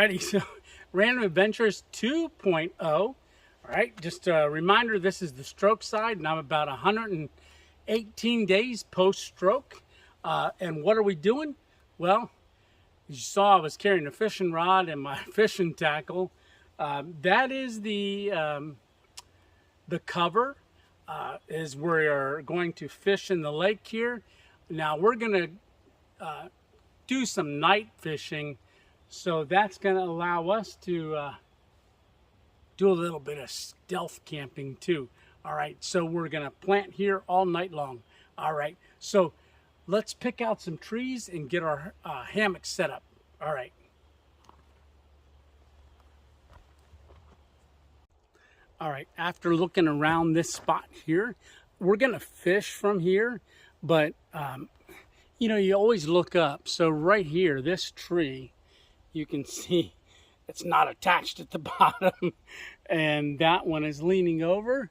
Alrighty, so Random Adventures 2.0. All right, just a reminder, this is the stroke side, and I'm about 118 days post-stroke. And what are we doing? Well, as you saw, I was carrying a fishing rod and my fishing tackle. That is the cover. Is we are going to fish in the lake here. Now we're going to do some night fishing. So that's going to allow us to do a little bit of stealth camping too. All right, so we're going to plant here all night long. All right, so let's pick out some trees and get our hammock set up. All right. All right, after looking around this spot here, we're going to fish from here, but you know, you always look up. So right here, this tree, you can see it's not attached at the bottom, and that one is leaning over,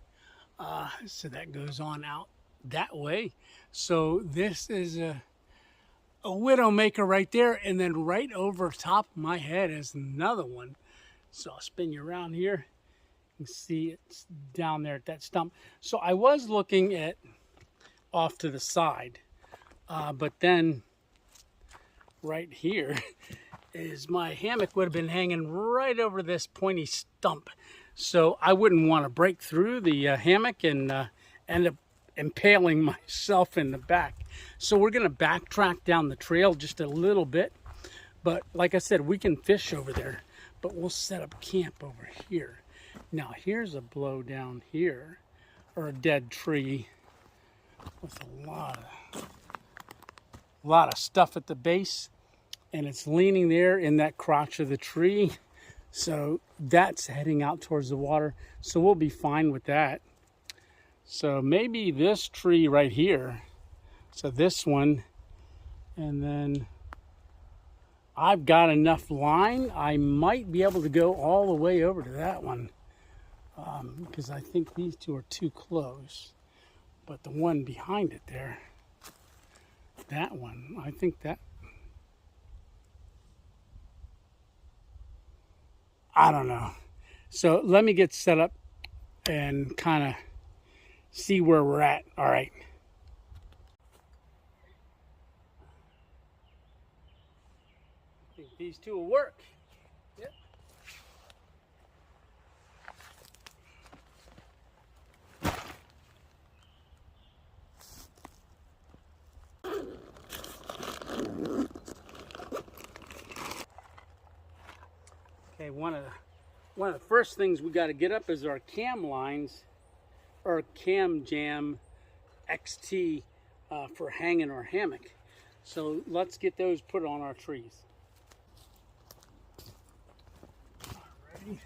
so that goes on out that way. So this is a widowmaker right there, and then right over top of my head is another one. So I'll spin you around here. You can see it's down there at that stump. So I was looking at off to the side, but then right here is my hammock would have been hanging right over this pointy stump. So I wouldn't want to break through the hammock and end up impaling myself in the back. So we're going to backtrack down the trail just a little bit. But like I said, we can fish over there, but we'll set up camp over here. Now here's a blow down here, or a dead tree with a lot of stuff at the base. And it's leaning there in that crotch of the tree. So that's heading out towards the water. So we'll be fine with that. So maybe this tree right here. So this one. And then I've got enough line. I might be able to go all the way over to that one. Because I think these two are too close. But the one behind it there, that one, I think that, I don't know. So let me get set up and kind of see where we're at. All right. I think these two will work. Yep. Okay, one of the first things we got to get up is our cam lines, or Cam Jam XT for hanging our hammock. So let's get those put on our trees. Alrighty.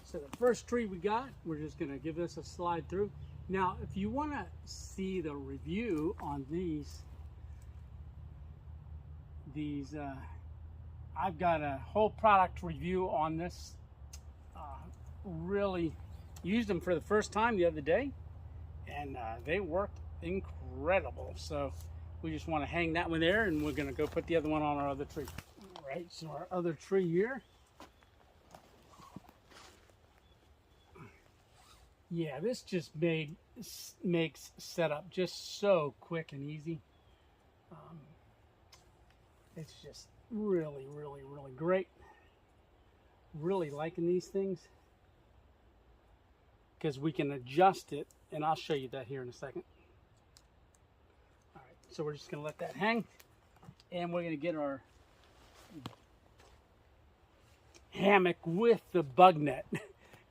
So the first tree we got, we're just going to give this a slide through. Now, if you want to see the review on these I've got a whole product review on this. Really used them for the first time the other day, and they worked incredible. So we just want to hang that one there, and we're going to go put the other one on our other tree. All right, so our other tree here. Yeah, this just makes setup just so quick and easy. It's just really, really, really great. Really liking these things because we can adjust it, and I'll show you that here in a second. All right, so we're just going to let that hang, and we're going to get our hammock with the bug net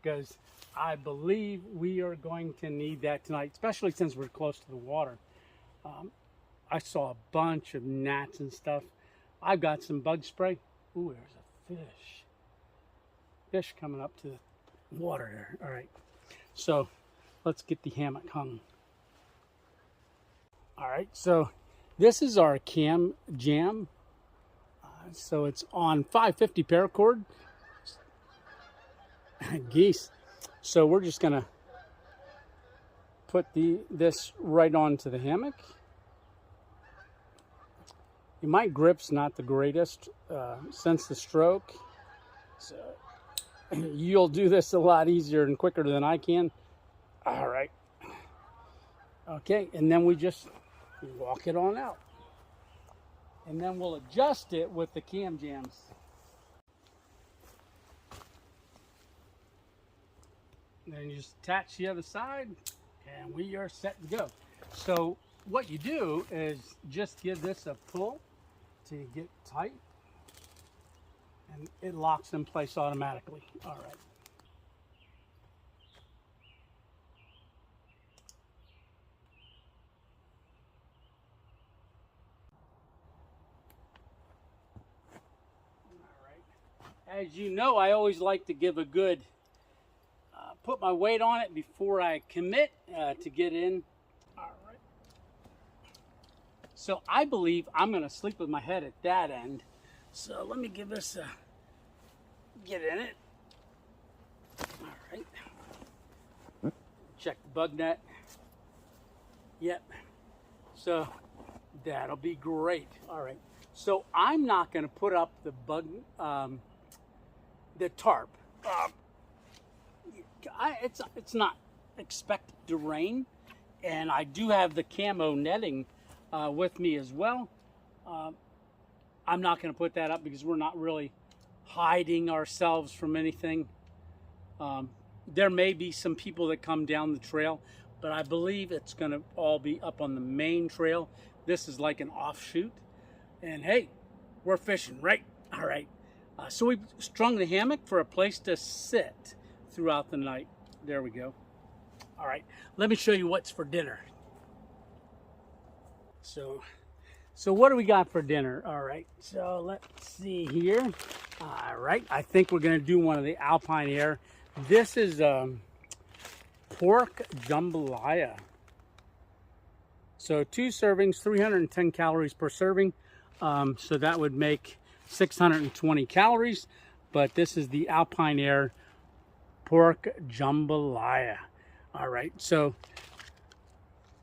because I believe we are going to need that tonight, especially since we're close to the water. I saw a bunch of gnats and stuff. I've got some bug spray. Ooh, there's a fish. Fish coming up to the water there. All right, so let's get the hammock hung. All right, so this is our Cam Jam. So it's on 550 paracord. Geese. So we're just gonna put this right onto the hammock. My grip's not the greatest since the stroke. So you'll do this a lot easier and quicker than I can. All right. Okay, and then we just walk it on out. And then we'll adjust it with the cam jams. And then you just attach the other side, and we are set to go. So what you do is just give this a pull to get tight, and it locks in place automatically. All right. As you know, I always like to give a good, put my weight on it before I commit to get in. All right. So I believe I'm going to sleep with my head at that end. So let me give this a, get in it. All right. Check the bug net. Yep. So that'll be great. All right. So I'm not going to put up the bug, the tarp. It's not expected to rain, and I do have the camo netting with me as well. I'm not going to put that up because we're not really hiding ourselves from anything. There may be some people that come down the trail, but I believe it's going to all be up on the main trail. This is like an offshoot, and hey, we're fishing, right? All right. So we strung the hammock for a place to sit throughout the night. There we go. All right, let me show you what's for dinner. So what do we got for dinner? All right, so let's see here. All right, I think we're gonna do one of the Alpine Air. This is pork jambalaya. So 2 servings, 310 calories per serving. So that would make 620 calories, but this is the Alpine Air pork jambalaya. All right, so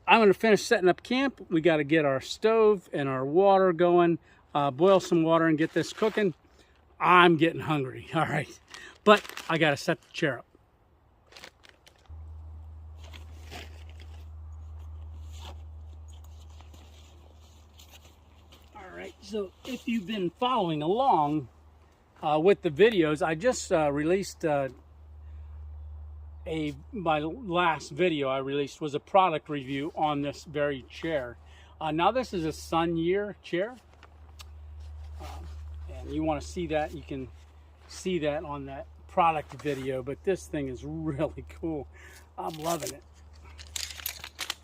I'm going to finish setting up camp. We got to get our stove and our water going, boil some water and get this cooking. I'm getting hungry. All right, but I got to set the chair up. So if you've been following along with the videos, I just released my last video I released was a product review on this very chair. Now this is a Sun Year chair, and you want to see that, you can see that on that product video, but this thing is really cool. I'm loving it.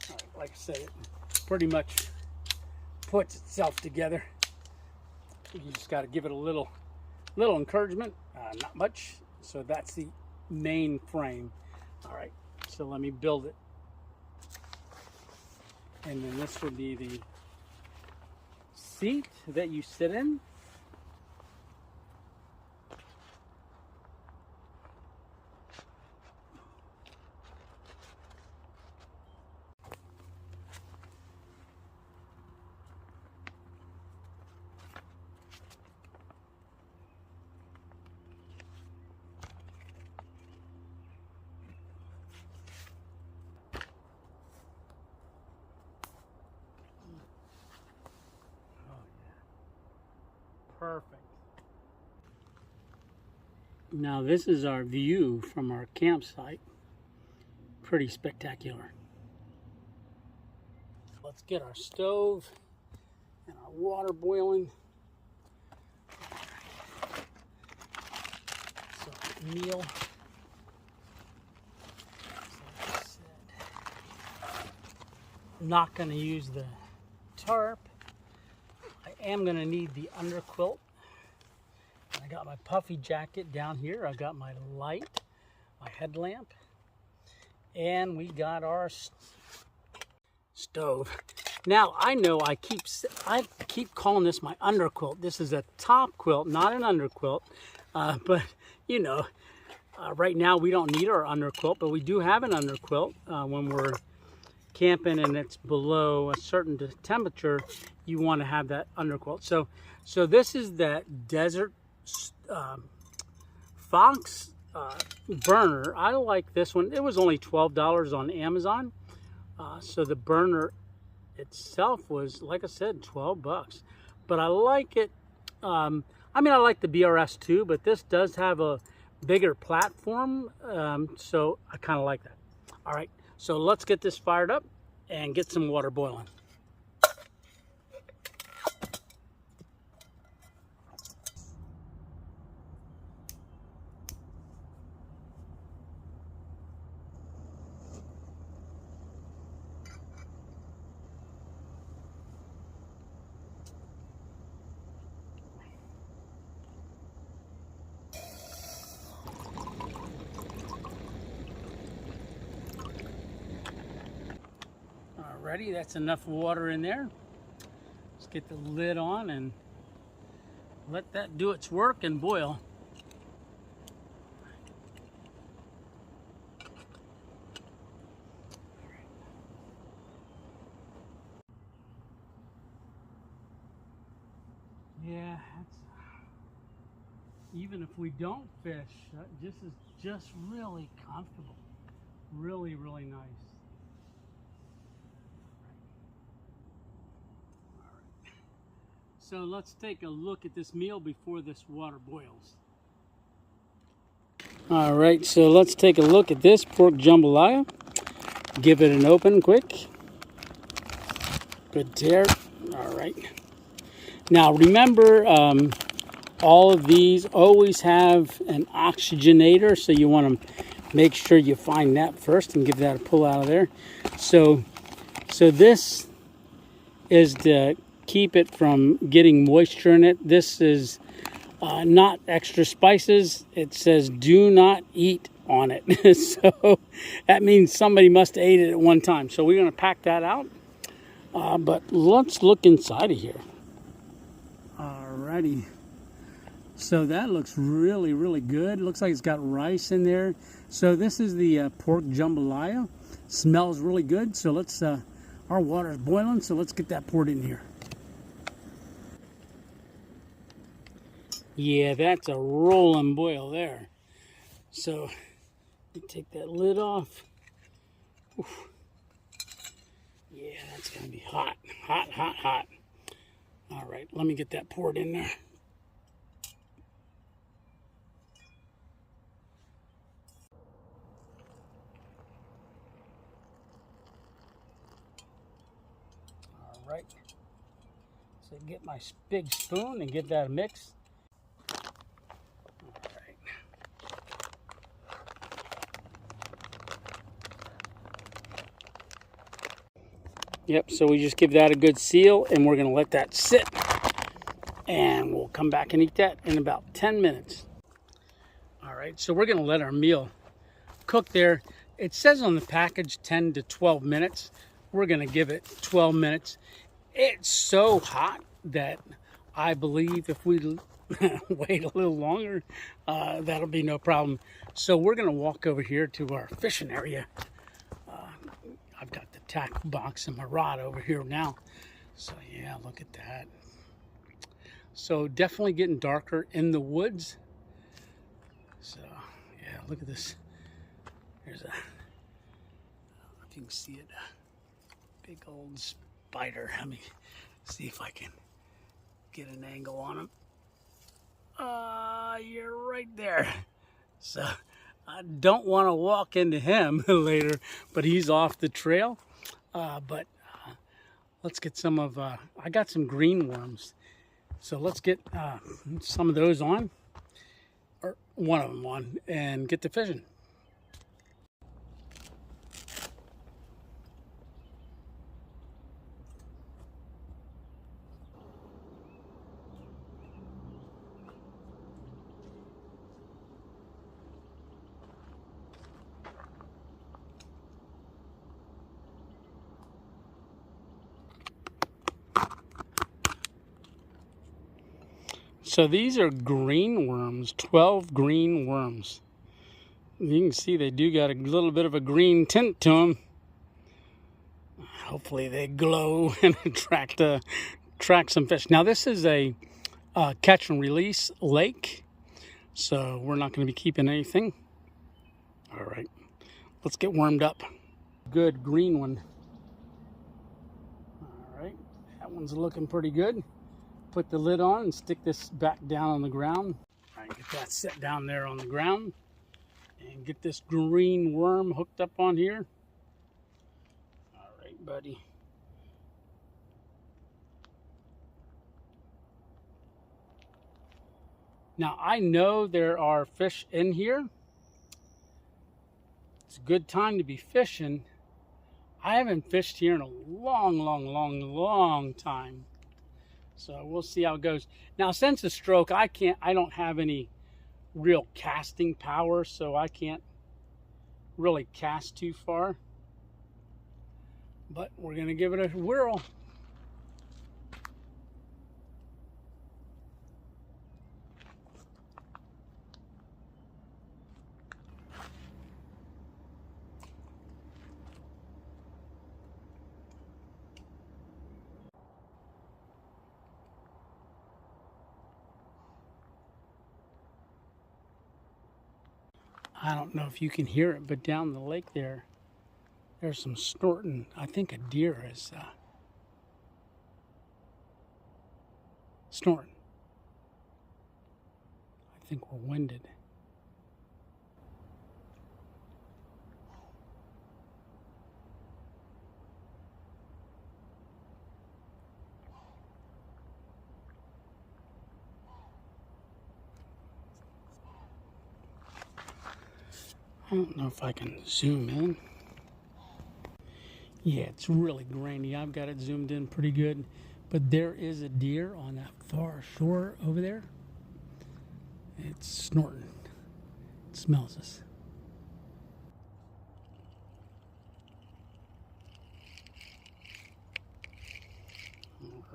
All right, like I said, it pretty much puts itself together. You just got to give it a little encouragement, not much. So that's the main frame. All right, so let me build it. And then this would be the seat that you sit in. Perfect. Now this is our view from our campsite. Pretty spectacular. Let's get our stove and our water boiling. So meal. I'm not going to use the tarp. I am going to need the underquilt. I got my puffy jacket down here. I got my light, my headlamp, and we got our stove. Now I know I keep calling this my underquilt. This is a top quilt, not an underquilt. But you know, right now we don't need our underquilt, but we do have an underquilt when we're camping and it's below a certain temperature. You want to have that underquilt. So this is that desert Fox burner, I like this one. It was only $12 on Amazon. So the burner itself was, like I said, 12 bucks. But I like it. I mean, I like the BRS too, but this does have a bigger platform. So I kind of like that. All right, so let's get this fired up and get some water boiling. Alrighty, that's enough water in there. Let's get the lid on and let that do its work and boil. Yeah, even if we don't fish, this is just really comfortable. Really, really nice. So let's take a look at this meal before this water boils. All right, so let's take a look at this pork jambalaya. Give it an open quick. Good tear. All right. Now remember, all of these always have an oxygenator, so you want to make sure you find that first and give that a pull out of there. So this is to keep it from getting moisture in it. This is not extra spices. It says do not eat on it. So that means somebody must have ate it at one time. So we're going to pack that out. But let's look inside of here. Alrighty. So that looks really, really good. Looks like it's got rice in there. So this is the pork jambalaya. Smells really good. So let's, our water is boiling, so let's get that poured in here. Yeah, that's a rolling boil there. So you take that lid off. Oof. Yeah, that's gonna be hot, hot, hot, hot. All right, let me get that poured in there. All right, so get my big spoon and give that a mix. Yep, so we just give that a good seal, and we're going to let that sit. And we'll come back and eat that in about 10 minutes. All right, so we're going to let our meal cook there. It says on the package 10 to 12 minutes. We're going to give it 12 minutes. It's so hot that I believe if we wait a little longer, that'll be no problem. So we're going to walk over here to our fishing area. I've got the tackle box and my rod over here now. So yeah, look at that. So definitely getting darker in the woods. So yeah, look at this. There's a, I don't know if you can see it, a big old spider. Let me see if I can get an angle on him. You're right there. So I don't want to walk into him later, but he's off the trail. Let's get some of, I got some green worms. So let's get some of those on, or one of them on, and get to fishing. So these are green worms, 12 green worms. You can see they do got a little bit of a green tint to them. Hopefully they glow and attract some fish. Now this is a catch and release lake. so we're not going to be keeping anything. All right, let's get warmed up. Good green one. All right, that one's looking pretty good. Put the lid on and stick this back down on the ground. All right, get that set down there on the ground and get this green worm hooked up on here. All right, buddy. Now I know there are fish in here. It's a good time to be fishing. I haven't fished here in a long time. So we'll see how it goes. Now, since the stroke, I don't have any real casting power, so I can't really cast too far. But we're gonna give it a whirl. I don't know if you can hear it, but down the lake there's some snorting. I think a deer is snorting. I think we're winded. I don't know if I can zoom in. Yeah, it's really grainy. I've got it zoomed in pretty good. But there is a deer on that far shore over there. It's snorting. It smells us.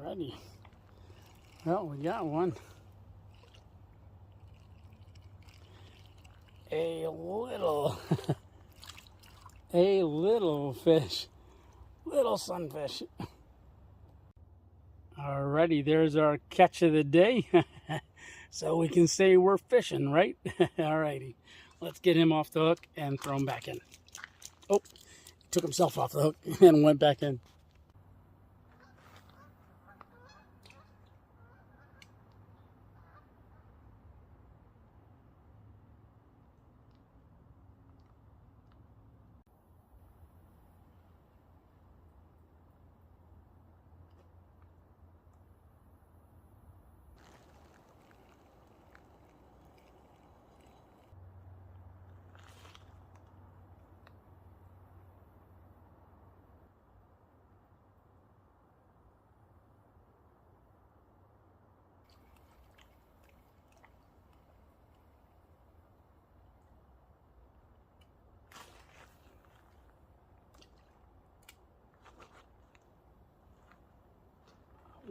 Alrighty. Well, we got one. A little fish, little sunfish. Alrighty, there's our catch of the day. So we can say we're fishing, right? Alrighty, let's get him off the hook and throw him back in. Oh, took himself off the hook and went back in.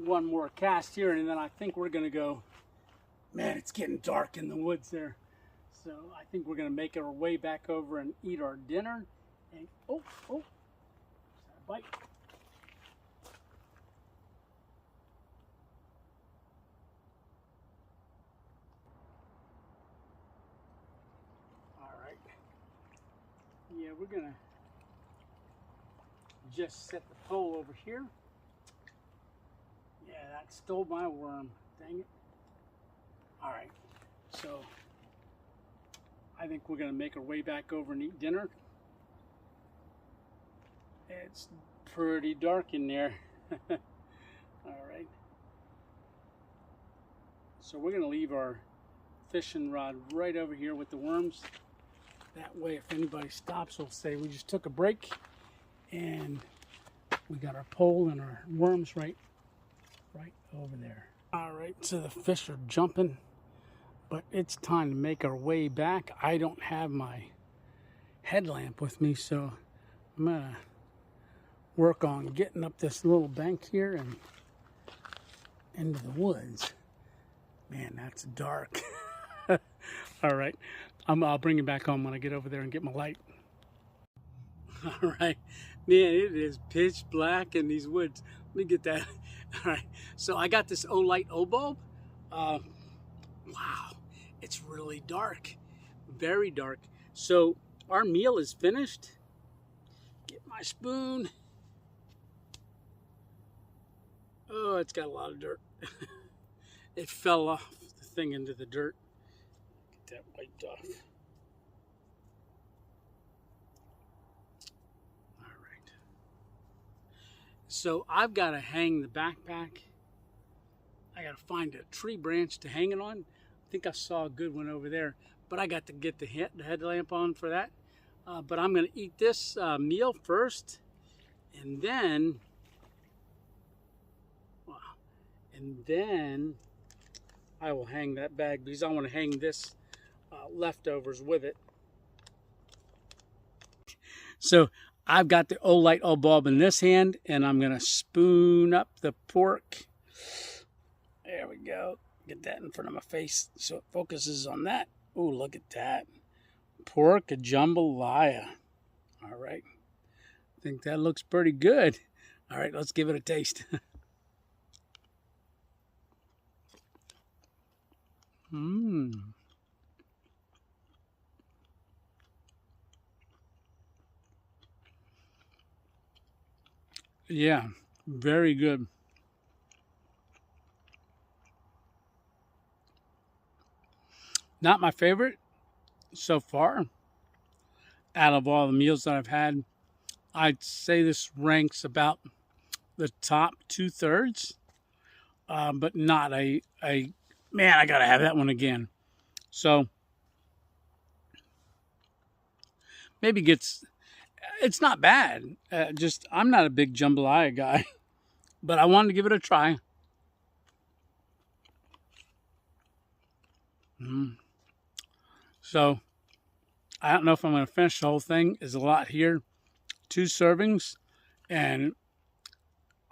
One more cast here, and then I think we're gonna go. Man, it's getting dark in the woods there, so I think we're gonna make our way back over and eat our dinner. And oh, is that a bite? All right. Yeah, we're gonna just set the pole over here. Yeah, that stole my worm. Dang it. All right, so I think we're gonna make our way back over and eat dinner. It's pretty dark in there. All right. So we're gonna leave our fishing rod right over here with the worms. That way, if anybody stops, we'll say we just took a break and we got our pole and our worms right over there. All right, so the fish are jumping, but it's time to make our way back. I don't have my headlamp with me, so I'm gonna work on getting up this little bank here and into the woods. Man, that's dark. All right, I'll bring it back on when I get over there and get my light. All right, man, it is pitch black in these woods. Let me get that. All right, so I got this Olight O bulb. Wow, It's really dark, very dark. So our meal is finished. Get my spoon. Oh, it's got a lot of dirt. It fell off the thing into the dirt. Get that wiped off. All right. So I've got to hang the backpack. I got to find a tree branch to hang it on. I think I saw a good one over there, but I got to get the headlamp on for that. But I'm going to eat this meal first, and then, wow, and then I will hang that bag because I want to hang this leftovers with it. So I've got the old light bulb in this hand, and I'm going to spoon up the pork. There we go. Get that in front of my face so it focuses on that. Oh, look at that. Pork jambalaya. All right. I think that looks pretty good. All right, let's give it a taste. Mmm. Yeah, very good. Not my favorite so far out of all the meals that I've had. I'd say this ranks about the top 2/3, but not a man. I gotta have that one again. So maybe it's not bad. Just I'm not a big jambalaya guy, but I wanted to give it a try. So I don't know if I'm going to finish the whole thing. There's a lot here. 2 servings, and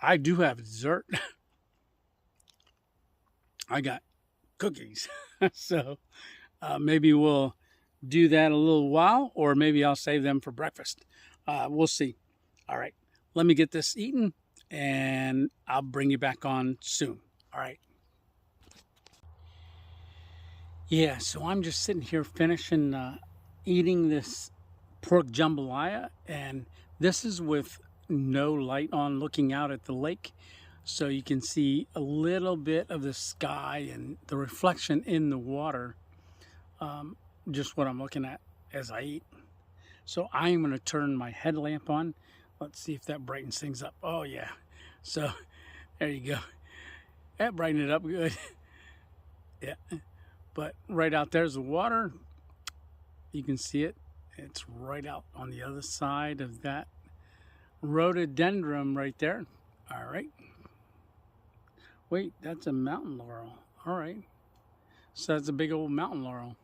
I do have dessert. I got cookies. So maybe we'll do that a little while, or maybe I'll save them for breakfast. We'll see. All right, let me get this eaten, and I'll bring you back on soon. All right. Yeah, so I'm just sitting here finishing eating this pork jambalaya, and this is with no light on, looking out at the lake, so you can see a little bit of the sky and the reflection in the water. Just what I'm looking at as I eat. So I am going to turn my headlamp on. Let's see if that brightens things up. Oh yeah. So there you go. That brightened it up good. Yeah. But right out there's the water. You can see it. It's right out on the other side of that rhododendron right there. All right. Wait, that's a mountain laurel. All right. So that's a big old mountain laurel.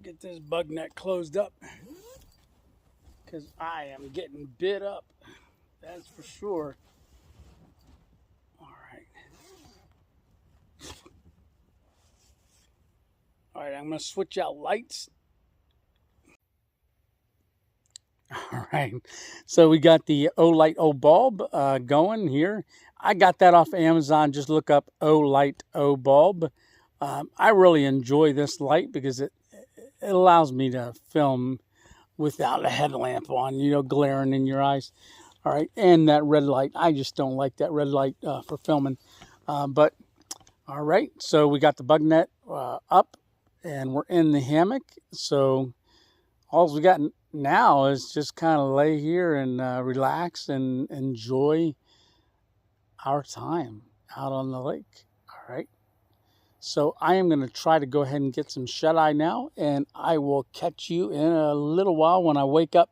Get this bug net closed up because I am getting bit up. That's for sure. All right. All right, I'm going to switch out lights. All right, so we got the O-Light O-Bulb going here. I got that off Amazon. Just look up O-Light O-Bulb. I really enjoy this light because it allows me to film without a headlamp on, you know, glaring in your eyes. All right, and that red light, I just don't like that red light for filming. But all right, so we got the bug net up, and we're in the hammock. So all we got now is just kind of lay here and relax and enjoy our time out on the lake. All right. So I am going to try to go ahead and get some shut-eye now, and I will catch you in a little while when I wake up,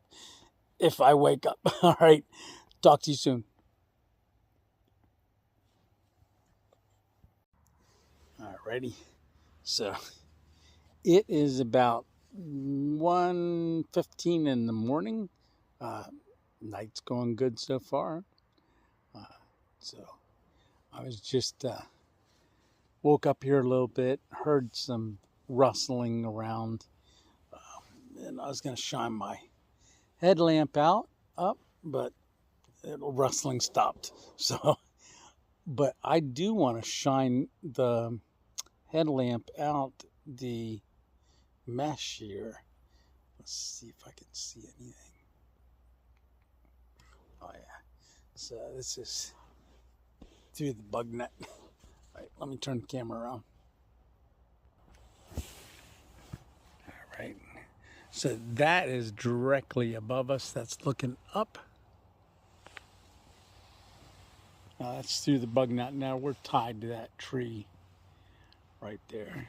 if I wake up. All right. Talk to you soon. All righty. So it is about 1:15 in the morning. Night's going good so far. So I was just woke up here a little bit, heard some rustling around, and I was going to shine my headlamp up, but the rustling stopped. So, but I do want to shine the headlamp out the mesh here. Let's see if I can see anything. Oh yeah, so this is through the bug net. All right, let me turn the camera around. All right, so that is directly above us. That's looking up. That's through the bug net. Now we're tied to that tree right there.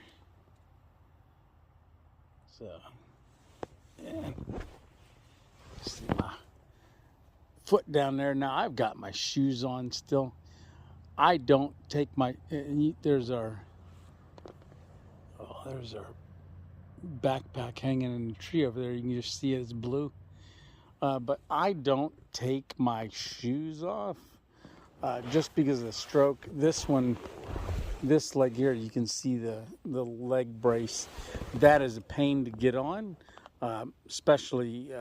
So, and see my foot down there. Now I've got my shoes on still. I don't take my, there's our backpack hanging in the tree over there. You can just see it, it's blue. But I don't take my shoes off just because of the stroke. This one, this leg here, you can see the leg brace. That is a pain to get on, especially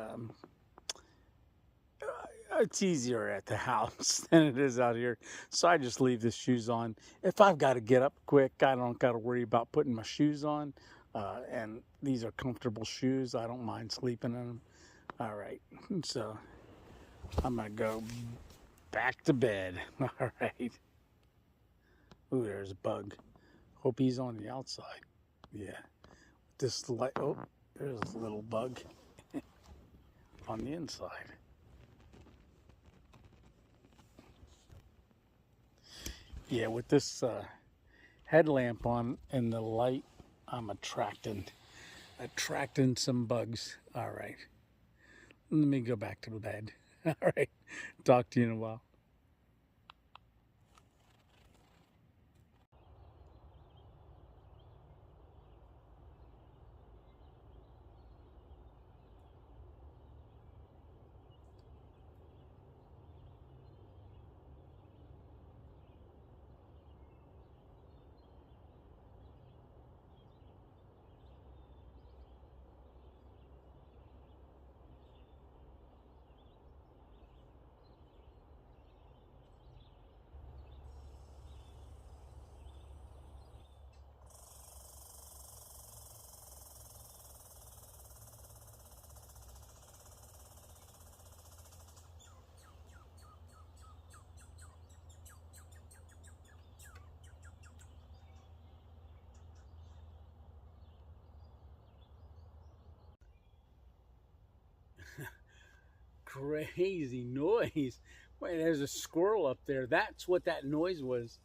it's easier at the house than it is out here. So I just leave the shoes on. If I've got to get up quick, I don't got to worry about putting my shoes on. And these are comfortable shoes. I don't mind sleeping in them. All right, so I'm going to go back to bed. All right. Ooh, there's a bug. Hope he's on the outside. Yeah. This light, oh, there's a little bug on the inside. Yeah, with this headlamp on and the light, I'm attracting some bugs. All right. Let me go back to bed. All right. Talk to you in a while. Crazy noise. Wait, there's a squirrel up there. That's what that noise was.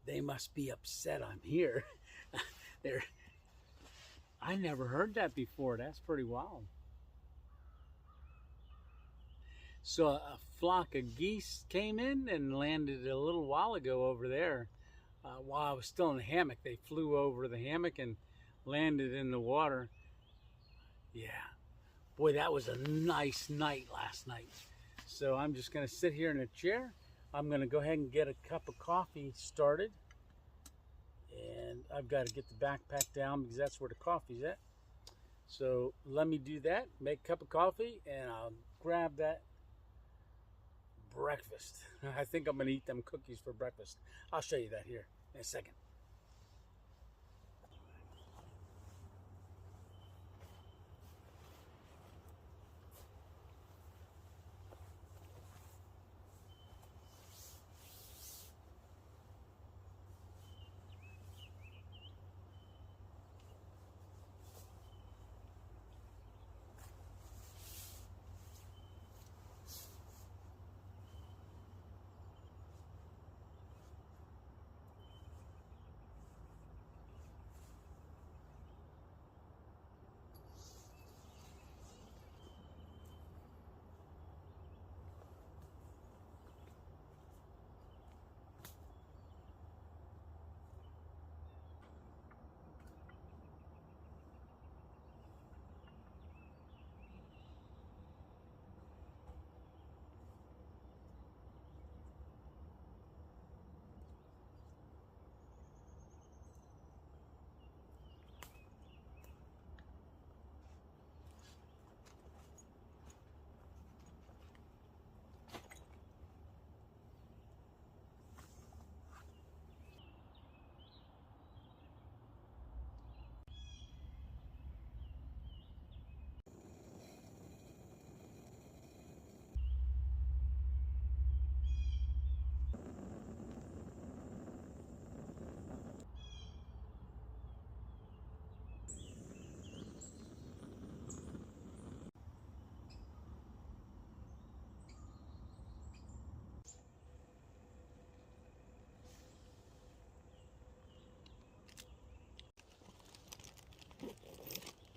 They must be upset I'm here. They're, I never heard that before. That's pretty wild. So a flock of geese came in and landed a little while ago over there. While I was still in the hammock, they flew over the hammock and landed in the water. Yeah. Boy, that was a nice night last night. So I'm just going to sit here in a chair. I'm going to go ahead and get a cup of coffee started. And I've got to get the backpack down because that's where the coffee's at. So let me do that, make a cup of coffee, and I'll grab that breakfast. I think I'm going to eat them cookies for breakfast. I'll show you that here in a second.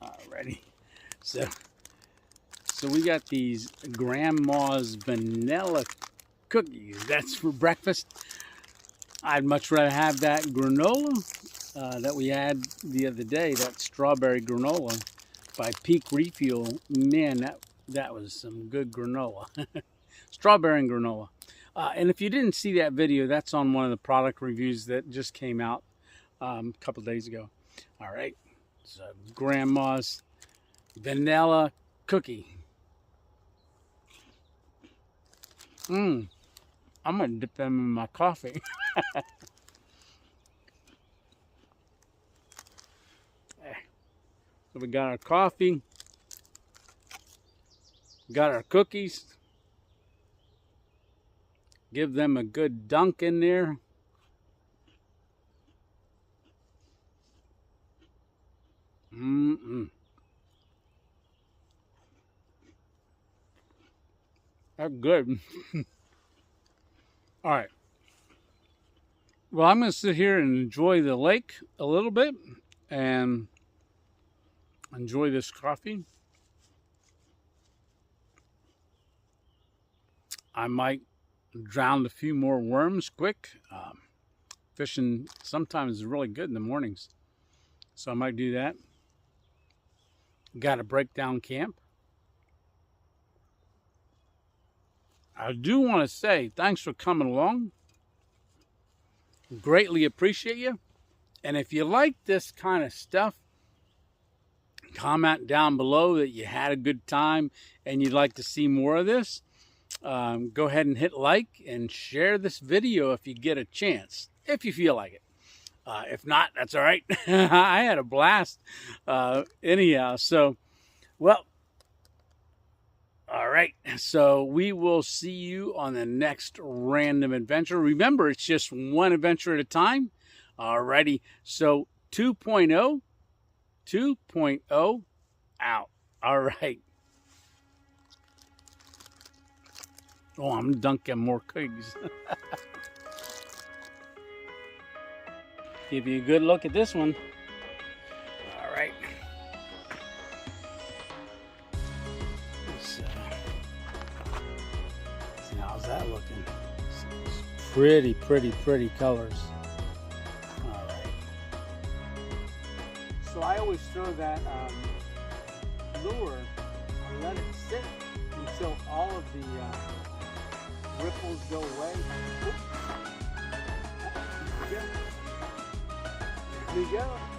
Alrighty, so we got these Grandma's vanilla cookies. That's for breakfast. I'd much rather have that granola that we had the other day, that strawberry granola by Peak Refuel. Man, that was some good granola. Strawberry and granola. And if you didn't see that video, that's on one of the product reviews that just came out a couple days ago. All right, so Grandma's vanilla cookie. I'm gonna dip them in my coffee. So we got our coffee, got our cookies. Give them a good dunk in there. That's good. All right. Well, I'm going to sit here and enjoy the lake a little bit and enjoy this coffee. I might drown a few more worms quick. Fishing sometimes is really good in the mornings, so I might do that. Got to break down camp. I do want to say thanks for coming along. Greatly appreciate you. And if you like this kind of stuff, comment down below that you had a good time and you'd like to see more of this. Go ahead and hit like and share this video if you get a chance, if you feel like it. If not, that's all right. I had a blast anyhow. So, well, all right. So we will see you on the next random adventure. Remember, it's just one adventure at a time. All righty. So 2.0 out. All right. Oh, I'm dunking more cookies. Give you a good look at this one. All right. So, how's that looking? Pretty, pretty, pretty colors. All right. So I always throw that lure and let it sit until all of the ripples go away. There you go.